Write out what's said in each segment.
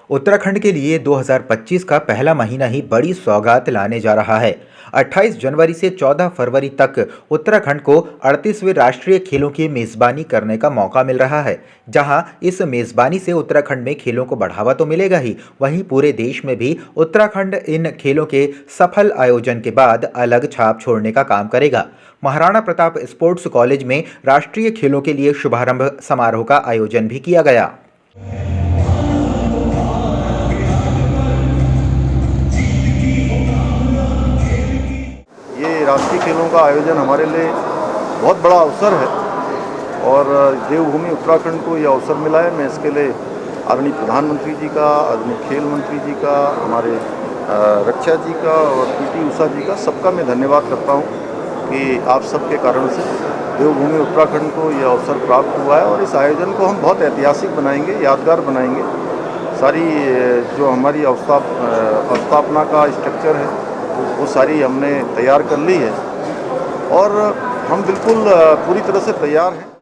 उत्तराखंड के लिए 2025 का पहला महीना ही बड़ी सौगात लाने जा रहा है। 28 जनवरी से 14 फरवरी तक उत्तराखंड को 38वें राष्ट्रीय खेलों की मेजबानी करने का मौका मिल रहा है। जहां इस मेजबानी से उत्तराखंड में खेलों को बढ़ावा तो मिलेगा ही, वहीं पूरे देश में भी उत्तराखंड इन खेलों के सफल आयोजन के बाद अलग छाप छोड़ने का काम करेगा। महाराणा प्रताप स्पोर्ट्स कॉलेज में राष्ट्रीय खेलों के लिए शुभारंभ समारोह का आयोजन भी किया गया। ये राष्ट्रीय खेलों का आयोजन हमारे लिए बहुत बड़ा अवसर है और देवभूमि उत्तराखंड को यह अवसर मिला है। मैं इसके लिए आदरणीय प्रधानमंत्री जी का, आदरणीय खेल मंत्री जी का, हमारे रक्षा जी का और पीटी उषा जी का, सबका मैं धन्यवाद करता हूँ कि आप सबके कारण से देवभूमि उत्तराखंड को यह अवसर प्राप्त हुआ है और इस आयोजन को हम बहुत ऐतिहासिक बनाएंगे, यादगार बनाएंगे। सारी जो हमारी अवस्थापना का स्ट्रक्चर है वो सारी हमने तैयार कर ली है और हम बिल्कुल पूरी तरह से तैयार हैं।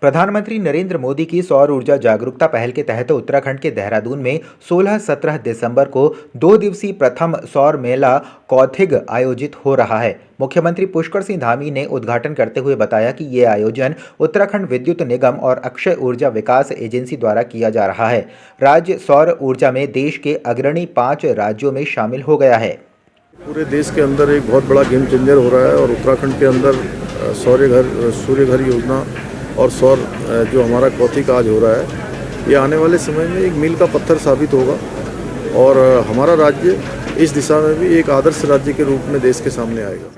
प्रधानमंत्री नरेंद्र मोदी की सौर ऊर्जा जागरूकता पहल के तहत उत्तराखंड के देहरादून में 16-17 दिसंबर को 2 दिवसीय प्रथम सौर मेला कौथिग आयोजित हो रहा है। मुख्यमंत्री पुष्कर सिंह धामी ने उद्घाटन करते हुए बताया कि ये आयोजन उत्तराखंड विद्युत निगम और अक्षय ऊर्जा विकास एजेंसी द्वारा किया जा रहा है। राज्य सौर ऊर्जा में देश के अग्रणी 5 राज्यों में शामिल हो गया है। पूरे देश के अंदर एक बहुत बड़ा गेम चेंजर हो रहा है और उत्तराखंड के अंदर सूर्य घर योजना और सौर जो हमारा कौथिग आज हो रहा है, ये आने वाले समय में एक मील का पत्थर साबित होगा और हमारा राज्य इस दिशा में भी एक आदर्श राज्य के रूप में देश के सामने आएगा।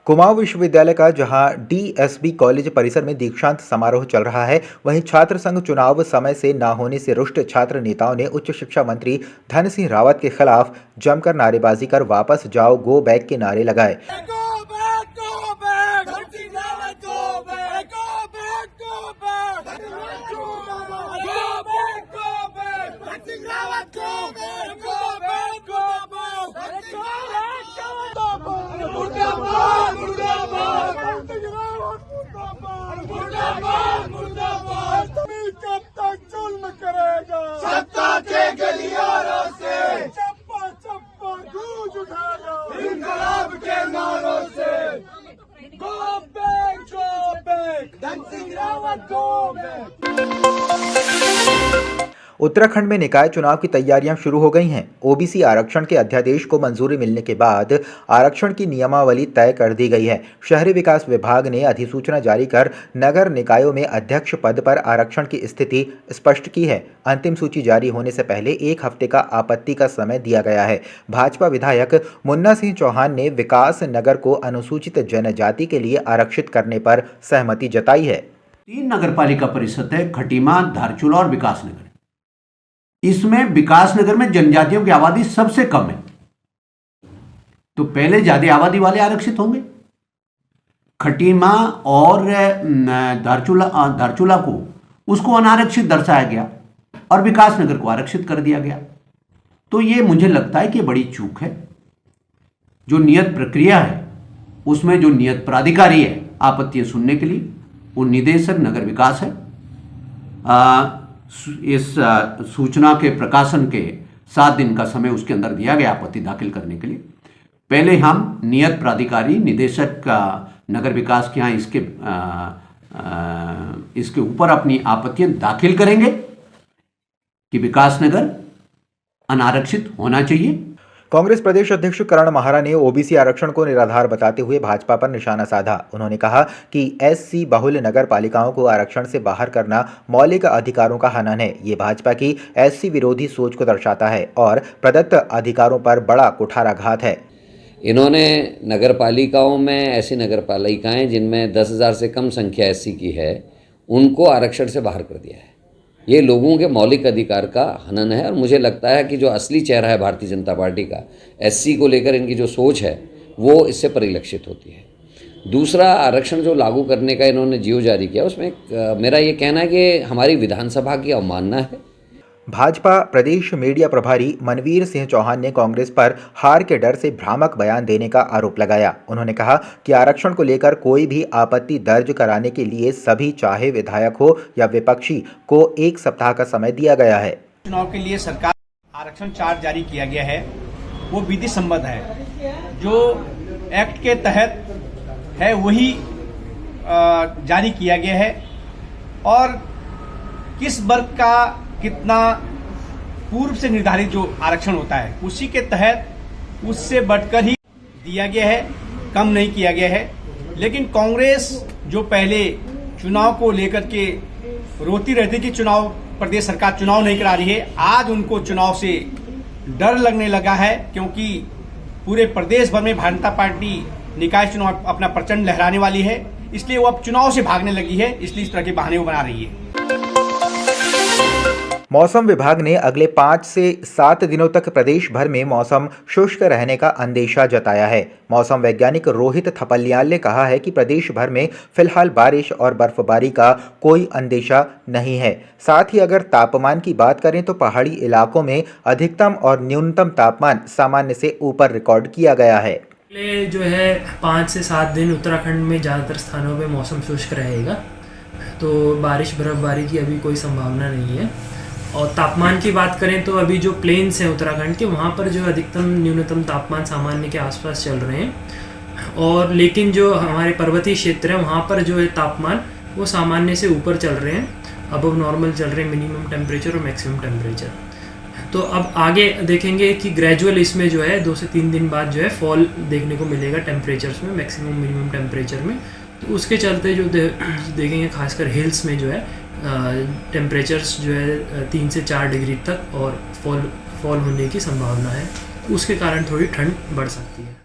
कुमाऊं विश्वविद्यालय का जहां डीएसबी कॉलेज परिसर में दीक्षांत समारोह चल रहा है, वहीं छात्र संघ चुनाव समय से न होने से रुष्ट छात्र नेताओं ने उच्च शिक्षा मंत्री धन सिंह रावत के खिलाफ जमकर नारेबाजी कर वापस जाओ गो बैक के नारे लगाए। सत्ता के गलियारों से चप्पा चप्पा गूंज उठाएगा, इनकलाब के नारों से go back, Dhan Singh Rawat go back. Uttarakhand में निकाय चुनाव की तैयारियां शुरू हो गई हैं। ओबीसी आरक्षण के अध्यादेश को मंजूरी मिलने के बाद आरक्षण की नियमावली तय कर दी गई है। शहरी विकास विभाग ने अधिसूचना जारी कर नगर निकायों में अध्यक्ष पद पर आरक्षण की स्थिति स्पष्ट की है। अंतिम सूची जारी होने से पहले 1 हफ्ते का आपत्ति का समय दिया गया है। भाजपा विधायक मुन्ना सिंह चौहान ने विकास नगर को अनुसूचित जनजाति के लिए आरक्षित करने पर सहमति जताई है। 3 नगरपालिका परिषद है, खटीमा, धारचूला और विकास नगर। इसमें विकास नगर में जनजातियों की आबादी सबसे कम है, तो पहले ज्यादा आबादी वाले आरक्षित होंगे। खटीमा और धारचूला को उसको अनारक्षित दर्शाया गया और विकास नगर को आरक्षित कर दिया गया। तो ये मुझे लगता है कि बड़ी चूक है। जो नियत प्रक्रिया है उसमें जो नियत प्राधिकारी है आपत्तियां सुनने के लिए, वो निदेशक नगर विकास है। इस सूचना के प्रकाशन के 7 दिन का समय उसके अंदर दिया गया आपत्ति दाखिल करने के लिए। पहले हम नियत प्राधिकारी निदेशक का नगर विकास के यहाँ इसके ऊपर अपनी आपत्तियां दाखिल करेंगे कि विकास नगर अनारक्षित होना चाहिए। कांग्रेस प्रदेश अध्यक्ष करण माहरा ने ओबीसी आरक्षण को निराधार बताते हुए भाजपा पर निशाना साधा। उन्होंने कहा कि एससी बहुल नगर पालिकाओं को आरक्षण से बाहर करना मौलिक अधिकारों का हनन है। ये भाजपा की एससी विरोधी सोच को दर्शाता है और प्रदत्त अधिकारों पर बड़ा कुठाराघात है। इन्होंने नगर पालिकाओं में ऐसी नगर पालिकाएँ जिनमें 10,000 से कम संख्या एससी की है, उनको आरक्षण से बाहर कर दिया है। ये लोगों के मौलिक अधिकार का हनन है और मुझे लगता है कि जो असली चेहरा है भारतीय जनता पार्टी का, एससी को लेकर इनकी जो सोच है वो इससे परिलक्षित होती है। दूसरा, आरक्षण जो लागू करने का इन्होंने जीवो जारी किया, उसमें मेरा ये कहना है कि हमारी विधानसभा की अवमानना है। भाजपा प्रदेश मीडिया प्रभारी मनवीर सिंह चौहान ने कांग्रेस पर हार के डर से भ्रामक बयान देने का आरोप लगाया। उन्होंने कहा कि आरक्षण को लेकर कोई भी आपत्ति दर्ज कराने के लिए सभी, चाहे विधायक हो या विपक्षी, को 1 सप्ताह का समय दिया गया है। चुनाव के लिए सरकार आरक्षण चार्ट जारी किया गया है, वो विधि सम्मत है। जो एक्ट के तहत है वही जारी किया गया है और किस वर्ग का कितना पूर्व से निर्धारित जो आरक्षण होता है उसी के तहत उससे बढ़कर ही दिया गया है, कम नहीं किया गया है। लेकिन कांग्रेस जो पहले चुनाव को लेकर के रोती रहती कि चुनाव, प्रदेश सरकार चुनाव नहीं करा रही है, आज उनको चुनाव से डर लगने लगा है, क्योंकि पूरे प्रदेश भर में भारतीय जनता पार्टी निकाय चुनाव अपना प्रचंड लहराने वाली है, इसलिए वो अब चुनाव से भागने लगी है, इसलिए इस तरह के बहाने वो बना रही है। मौसम विभाग ने अगले 5 से 7 दिनों तक प्रदेश भर में मौसम शुष्क रहने का अंदेशा जताया है। मौसम वैज्ञानिक रोहित थपलियाल ने कहा है कि प्रदेश भर में फिलहाल बारिश और बर्फबारी का कोई अंदेशा नहीं है। साथ ही अगर तापमान की बात करें तो पहाड़ी इलाकों में अधिकतम और न्यूनतम तापमान सामान्य से ऊपर रिकॉर्ड किया गया है। अगले जो है 5 से 7 दिन उत्तराखंड में ज़्यादातर स्थानों पे मौसम शुष्क रहेगा, तो बारिश बर्फबारी की अभी कोई संभावना नहीं है। और तापमान की बात करें तो अभी जो प्लेन्स हैं उत्तराखंड के, वहाँ पर जो अधिकतम न्यूनतम तापमान सामान्य के आसपास चल रहे हैं, और लेकिन जो हमारे पर्वतीय क्षेत्र हैं वहाँ पर जो है तापमान वो सामान्य से ऊपर चल रहे हैं, अबव नॉर्मल चल रहे हैं मिनिमम टेम्परेचर और मैक्सिमम टेम्परेचर। तो अब आगे देखेंगे कि ग्रेजुअल इसमें जो है 2 से 3 दिन बाद जो है फॉल देखने को मिलेगा टेम्परेचर्स में, मैक्सिमम मिनिमम टेम्परेचर में। तो उसके चलते जो देखेंगे खासकर हिल्स में जो है टेम्परेचर्स जो है 3 से 4 डिग्री तक और फॉल होने की संभावना है, उसके कारण थोड़ी ठंड बढ़ सकती है।